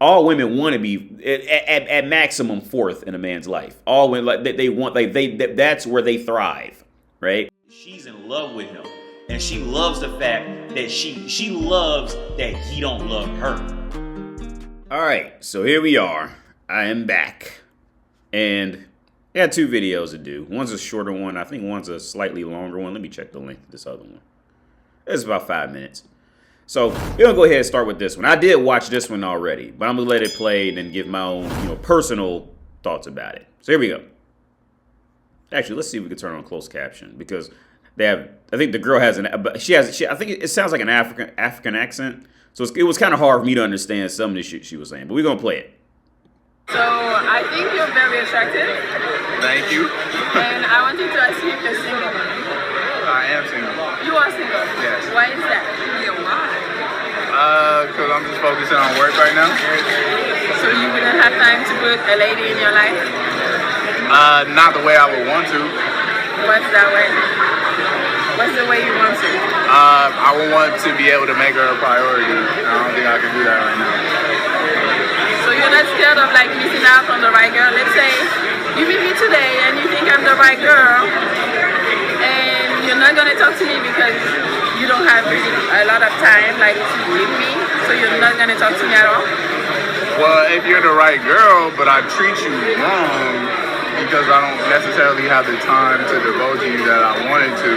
All women want to be at maximum fourth in a man's life. All women like they want that's where they thrive, right? She's in love with him, and she loves the fact that she loves that he don't love her. All right, so here we are. I am back, and I got 2 videos to do. One's a shorter one. I think one's a slightly longer one. Let me check the length of this other one. It's about 5 minutes. So we're gonna go ahead and start with this one. I did watch this one already, but I'm gonna let it play and then give my own, personal thoughts about it. So here we go. Actually, let's see if we can turn on closed caption because they have. I think the girl has I think it sounds like an African accent. So it was kind of hard for me to understand some of the shit she was saying. But we're gonna play it. So I think you're very attractive. Thank you. And I wanted to ask you if you're single. I am single. You are single? Yes. Why is that? Yeah, why? Because I'm just focusing on work right now. So you wouldn't have time to put a lady in your life? Not the way I would want to. What's that way? What's the way you want to? I would want to be able to make her a priority. I don't think I can do that right now. So you're not scared of like missing out on the right girl? Let's say you meet me today and you think I'm the right girl and you're not going to talk to me because you don't have really a lot of time like to give me, so you're not going to talk to me at all? Well, if you're the right girl, but I treat you wrong because I don't necessarily have the time to devote to you that I wanted to,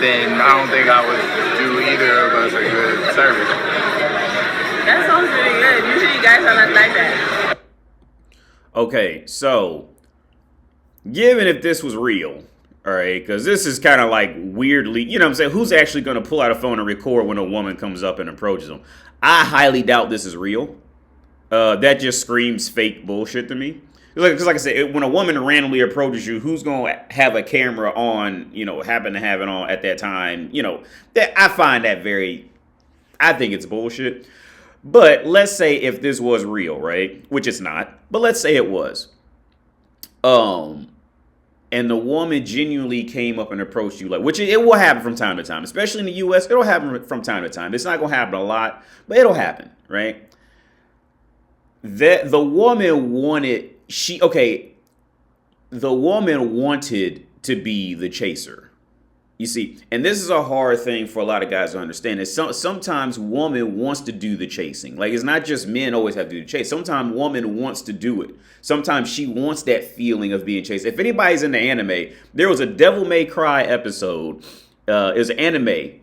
then I don't think I would do either of us a good service. That sounds really good. Usually guys are not like that. Okay, so given if this was real, all right, because this is kind of like weirdly, you know what I'm saying? Who's actually going to pull out a phone and record when a woman comes up and approaches them? I highly doubt this is real. That just screams fake bullshit to me. Because like I said, when a woman randomly approaches you, who's going to have a camera on, happen to have it on at that time? That I find that I think it's bullshit. But let's say if this was real, right? Which it's not, but let's say it was. And the woman genuinely came up and approached you, which it will happen from time to time, especially in the U.S. It'll happen from time to time. It's not going to happen a lot, but it'll happen, right? That the woman wanted to be the chaser. You see, and this is a hard thing for a lot of guys to understand. Is sometimes woman wants to do the chasing. Like, it's not just men always have to do the chase. Sometimes woman wants to do it. Sometimes she wants that feeling of being chased. If anybody's in the anime, there was a Devil May Cry episode. It was an anime.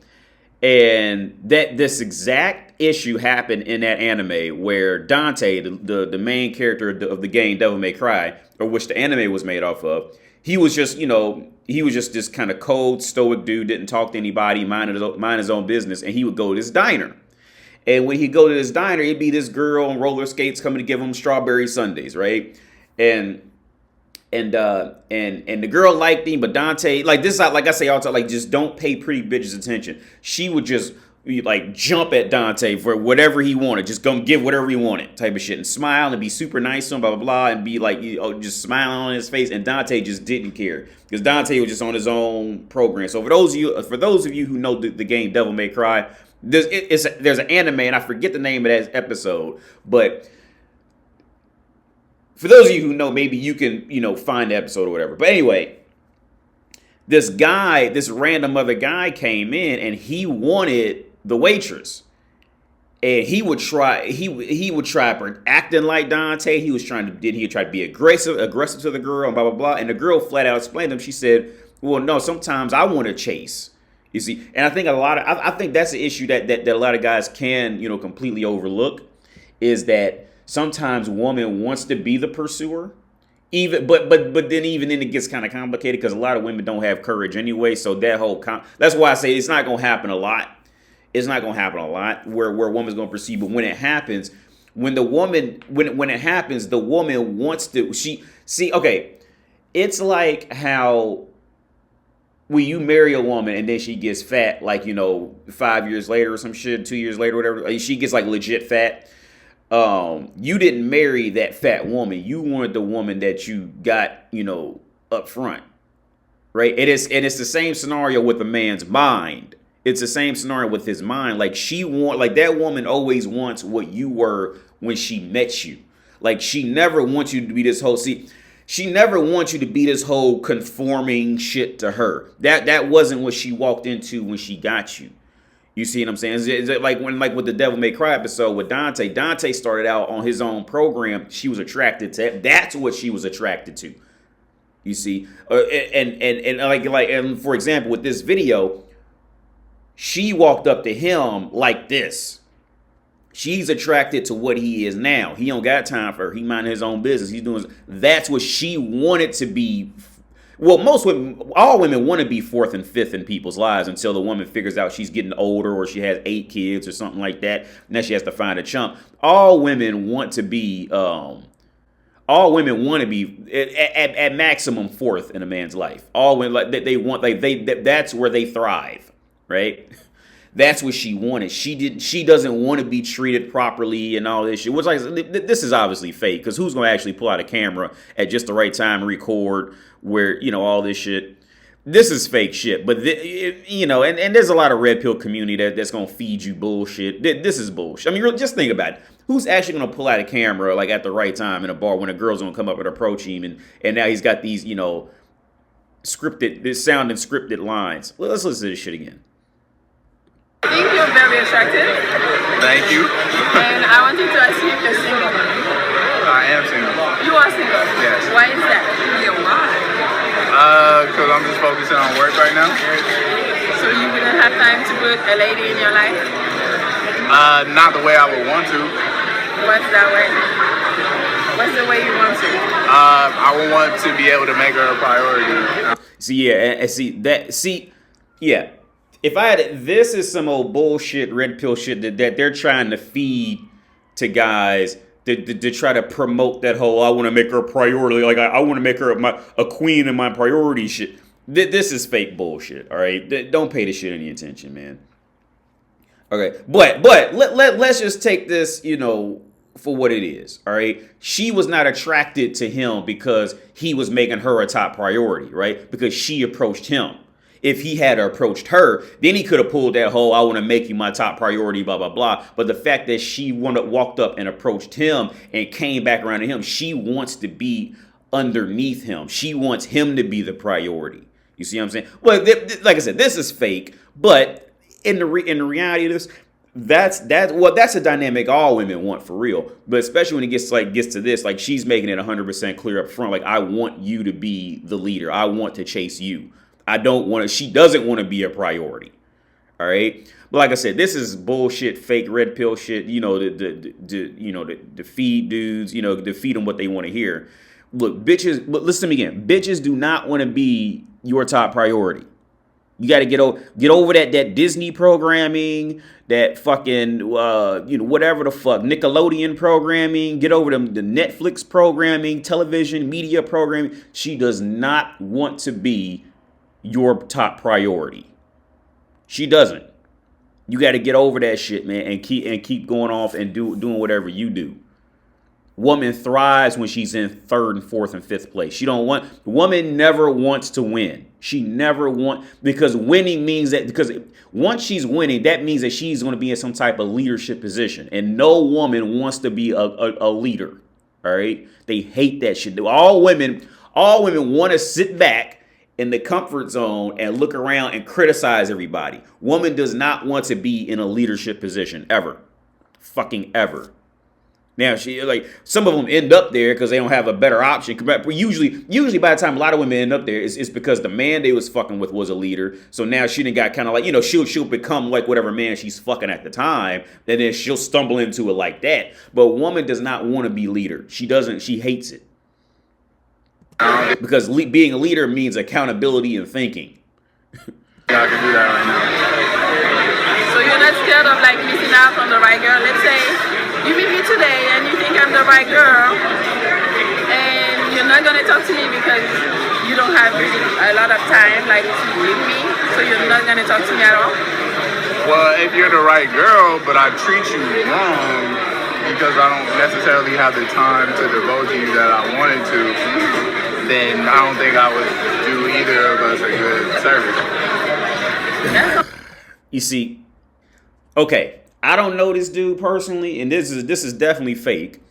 And this exact issue happened in that anime where Dante, the main character of the game Devil May Cry, or which the anime was made off of, he was just, this kind of cold, stoic dude, didn't talk to anybody, mind his own business, and he would go to this diner. And when he'd go to this diner, it'd be this girl on roller skates coming to give him strawberry sundaes, right? And the girl liked him, but Dante, like this, like I say all the time, like just don't pay pretty bitches attention. She would just like jump at Dante for whatever he wanted, just go give whatever he wanted, type of shit, and smile and be super nice to him, blah blah blah, and be like just smiling on his face. And Dante just didn't care because Dante was just on his own program. So for those of you who know the game Devil May Cry, there's an anime, and I forget the name of that episode, but for those of you who know, maybe you can, find the episode or whatever. But anyway, this random other guy came in and he wanted the waitress. And he would try acting like Dante. He would try to be aggressive to the girl and blah, blah, blah. And the girl flat out explained to him. She said, well, no, sometimes I want to chase. You see, and I think I think that's the issue that a lot of guys can, completely overlook, is that sometimes woman wants to be the pursuer, but then it gets kind of complicated because a lot of women don't have courage anyway. So that's why I say it's not going to happen a lot. It's not going to happen a lot where a woman's going to pursue. But when it happens, when it happens, the woman wants to. It's like how when you marry a woman and then she gets fat, 5 years later or some shit, 2 years later, whatever, she gets like legit fat. You didn't marry that fat woman. You wanted the woman that you got, up front, right? And it's the same scenario with a man's mind. It's the same scenario with his mind. Like that woman always wants what you were when she met you. Like, she never wants you to be this whole, she never wants you to be this whole conforming shit to her. That wasn't what she walked into when she got you. You see what I'm saying? Is it like when, like with the Devil May Cry episode with Dante? Dante started out on his own program. She was attracted to it. That's what she was attracted to. You see, and for example, with this video, she walked up to him like this. She's attracted to what he is now. He don't got time for her. He minding his own business. He's doing. That's what she wanted to be. Well, most women, all women want to be fourth and fifth in people's lives until the woman figures out she's getting older or she has 8 kids or something like that. And then she has to find a chump. All women want to be, at maximum fourth in a man's life. All women, like they want, like that's where they thrive, right? That's what she wanted. She doesn't want to be treated properly and all this shit. Which, like, this is obviously fake, because who's gonna actually pull out a camera at just the right time and record where, you know, all this shit. This is fake shit. But you know, and there's a lot of red pill community that's gonna feed you bullshit. This is bullshit. I mean, just think about it. Who's actually gonna pull out a camera like at the right time in a bar when a girl's gonna come up and approach him, and now he's got these, you know, sounding scripted lines. Let's listen to this shit again. I think you're very attractive. Thank you. And I wanted to ask you if you're single. I am single. You are single? Yes. Why is that? Yeah, why? Because I'm just focusing on work right now. So you wouldn't have time to put a lady in your life? Not the way I would want to. What's that way? What's the way you want to? I would want to be able to make her a priority. Yeah. If I had, this is some old bullshit, red pill shit that they're trying to feed to guys to try to promote that whole, I want to make her a priority. Like, I want to make her a queen in my priority shit. This is fake bullshit, all right? Don't pay this shit any attention, man. Okay, but let's just take this, you know, for what it is, all right? She was not attracted to him because he was making her a top priority, right? Because she approached him. If he had approached her, then he could have pulled that whole, I want to make you my top priority, blah, blah, blah. But the fact that she walked up and approached him and came back around to him, she wants to be underneath him. She wants him to be the priority. You see what I'm saying? Well, like I said, this is fake. But in the reality of this, that's a dynamic all women want for real. But especially when it gets to this, like, she's making it 100% clear up front. Like, I want you to be the leader. I want to chase you. She doesn't want to be a priority. All right. But like I said, this is bullshit, fake red pill shit, you know, to feed dudes, you know, to feed them what they want to hear. Look, bitches, listen to me again. Bitches do not want to be your top priority. You got to get over that Disney programming, that fucking, whatever the fuck, Nickelodeon programming. Get over the Netflix programming, television, media programming. She does not want to be your top priority. She doesn't. You got to get over that shit, man, and keep going off and doing whatever you do. Woman thrives when she's in 3rd and 4th and 5th place. Woman never wants to win. She never because winning means that, because once she's winning, that means that she's going to be in some type of leadership position. And no woman wants to be a leader. All right. They hate that shit. All women want to sit back in the comfort zone and look around and criticize everybody. Woman does not want to be in a leadership position ever. Fucking ever. Now, some of them end up there because they don't have a better option. Usually by the time a lot of women end up there, it's because the man they was fucking with was a leader. So now she done got kind of like, you know, she'll become like whatever man she's fucking at the time. And then she'll stumble into it like that. But a woman does not want to be leader. She hates it. Because being a leader means accountability and thinking. Yeah, I can do that right now. So you're not scared of like missing out on the right girl? Let's say you meet me today and you think I'm the right girl, and you're not gonna talk to me because you don't have really a lot of time like to give me, so you're not gonna talk to me at all? Well, if you're the right girl, but I treat you wrong because I don't necessarily have the time to devote to you that I wanted to, then I don't think I would do either of us a good service. You see, okay, I don't know this dude personally, and this is definitely fake.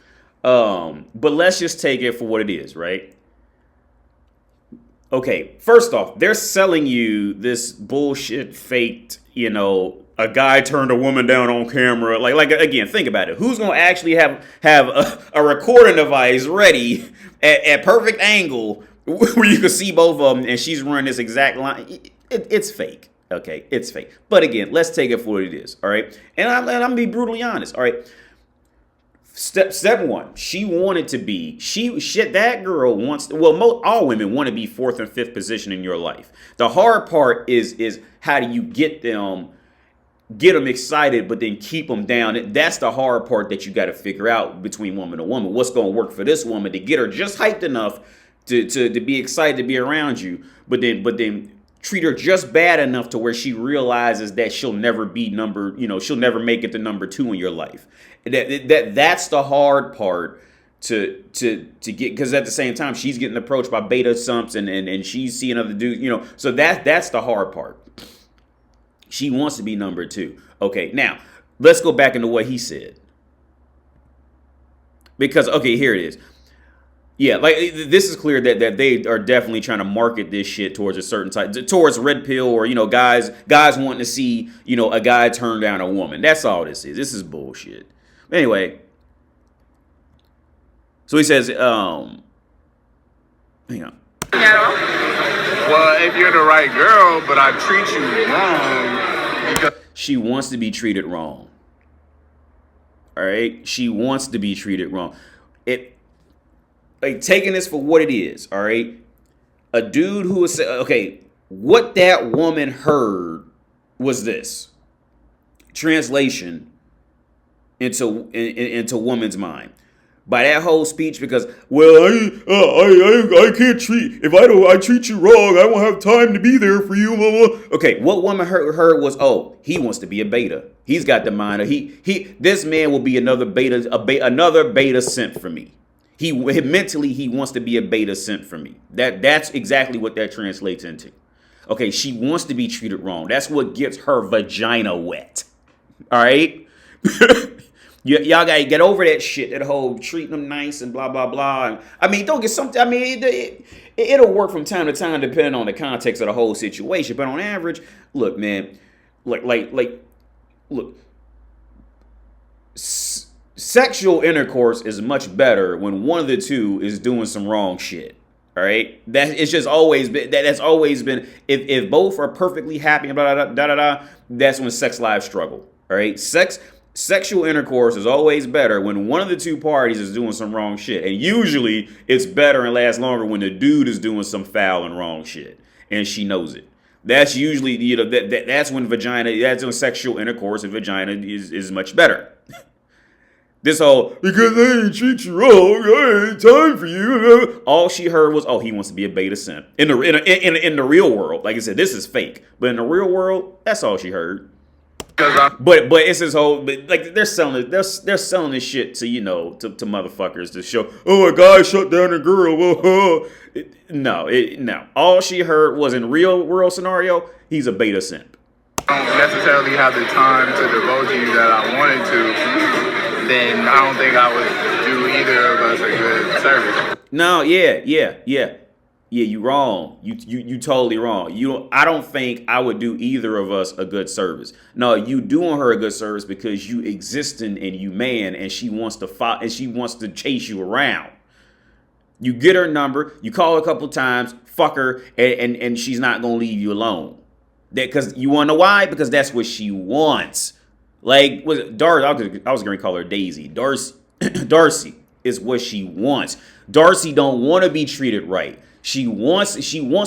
But let's just take it for what it is, right? Okay, first off, they're selling you this bullshit faked, a guy turned a woman down on camera. Like again, think about it. Who's gonna actually have a recording device ready at perfect angle where you can see both of them, and she's running this exact line? It's fake. Okay, it's fake. But again, let's take it for what it is. All right, and I'm gonna be brutally honest. All right. Step one, she wanted to be, that girl wants, all women want to be fourth and fifth position in your life. The hard part is how do you get them excited, but then keep them down. That's the hard part that you got to figure out between woman and woman. What's going to work for this woman to get her just hyped enough to be excited to be around you, but then treat her just bad enough to where she realizes that she'll never be she'll never make it to number 2 in your life. That's the hard part to get, because at the same time she's getting approached by beta simps and she's seeing other dudes, so that's the hard part. She wants to be number 2. Okay, now let's go back into what he said, because okay, here it is. Yeah, like this is clear that they are definitely trying to market this shit towards a certain type, towards red pill, or guys wanting to see a guy turn down a woman. That's all this is. This is bullshit. Anyway, so he says, hang on. Well, if you're the right girl, but I treat you wrong because she wants to be treated wrong. All right, she wants to be treated wrong. Like, taking this for what it is, all right? A dude who was, okay, what that woman heard was this. Translation into woman's mind. By that whole speech, because, well, I can't treat, if I treat you wrong, I won't have time to be there for you, blah, blah. Okay, what woman heard was, oh, he wants to be a beta. He's got the mind of, this man will be another beta simp for me. Mentally, he wants to be a beta simp for me. That's exactly what that translates into. Okay, she wants to be treated wrong. That's what gets her vagina wet. All right? Y'all gotta get over that shit, that whole treating them nice and blah, blah, blah. I mean, don't get something. I mean, it'll work from time to time depending on the context of the whole situation. But on average, look, man, look. Sexual intercourse is much better when one of the two is doing some wrong shit. All right, that's always been. If both are perfectly happy, blah, blah, blah, blah, blah, that's when sex lives struggle. All right, sexual intercourse is always better when one of the two parties is doing some wrong shit, and usually it's better and lasts longer when the dude is doing some foul and wrong shit, and she knows it. That's usually that's when sexual intercourse and vagina is much better. This whole, because I ain't treat you wrong, I ain't time for you. All she heard was, oh, he wants to be a beta simp. In the real world, like I said, this is fake. But in the real world, that's all she heard. But it's this whole, like they're selling this shit to to motherfuckers to show, oh, a guy shut down a girl. No. All she heard was, in real world scenario, he's a beta simp. I don't necessarily have the time to devote to you that I wanted to. Then I don't think I would do either of us a good service. No, yeah. You wrong. You totally wrong. I don't think I would do either of us a good service. No, you doing her a good service because you existing and you man, and she wants to chase you around. You get her number, you call her a couple times, fuck her, and she's not gonna leave you alone. Because you wanna know why? Because that's what she wants. Like, was it Darcy? I was going to call her Daisy. Darcy is what she wants. Darcy don't want to be treated right. She wants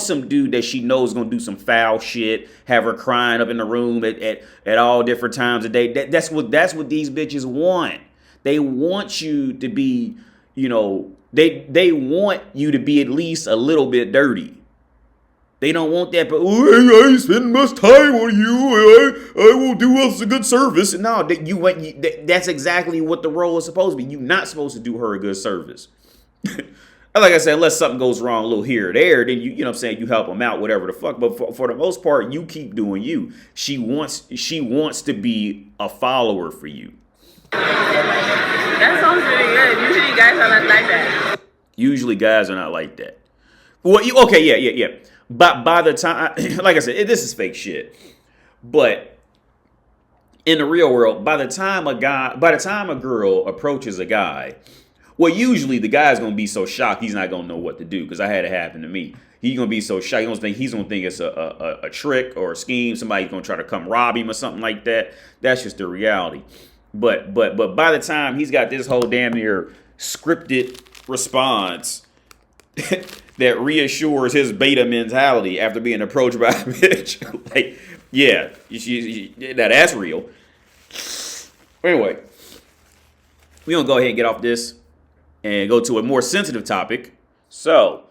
some dude that she knows is going to do some foul shit, have her crying up in the room at all different times of day. That's what these bitches want. They want you to be, they want you to be at least a little bit dirty. They don't want that, but I ain't spending much time on you. I will do us a good service. No, that's exactly what the role is supposed to be. You're not supposed to do her a good service. Like I said, unless something goes wrong a little here or there, then you know what I'm saying, you help them out, whatever the fuck. But for the most part, you keep doing you. She wants to be a follower for you. That sounds really good. Usually guys are not like that. Usually guys are not like that. Well, okay, yeah. But by the time, like I said, this is fake shit. But in the real world, by the time a girl approaches a guy, well, usually the guy's gonna be so shocked he's not gonna know what to do, because I had it happen to me. He's gonna be so shocked. He's gonna think it's a trick or a scheme. Somebody's gonna try to come rob him or something like that. That's just the reality. But by the time he's got this whole damn near scripted response that reassures his beta mentality after being approached by a bitch, like, yeah, that's real. Anyway, we're gonna go ahead and get off this and go to a more sensitive topic. So,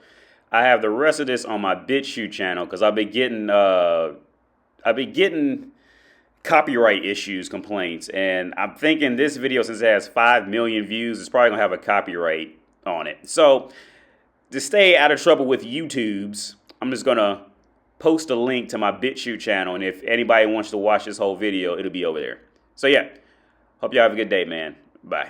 I have the rest of this on my BitChute channel because I've been getting copyright issues complaints, and I'm thinking this video, since it has 5 million views, it's probably gonna have a copyright on it. So, to stay out of trouble with YouTube's, I'm just gonna post a link to my BitChute channel, and if anybody wants to watch this whole video, it'll be over there. So yeah, hope y'all have a good day, man. Bye.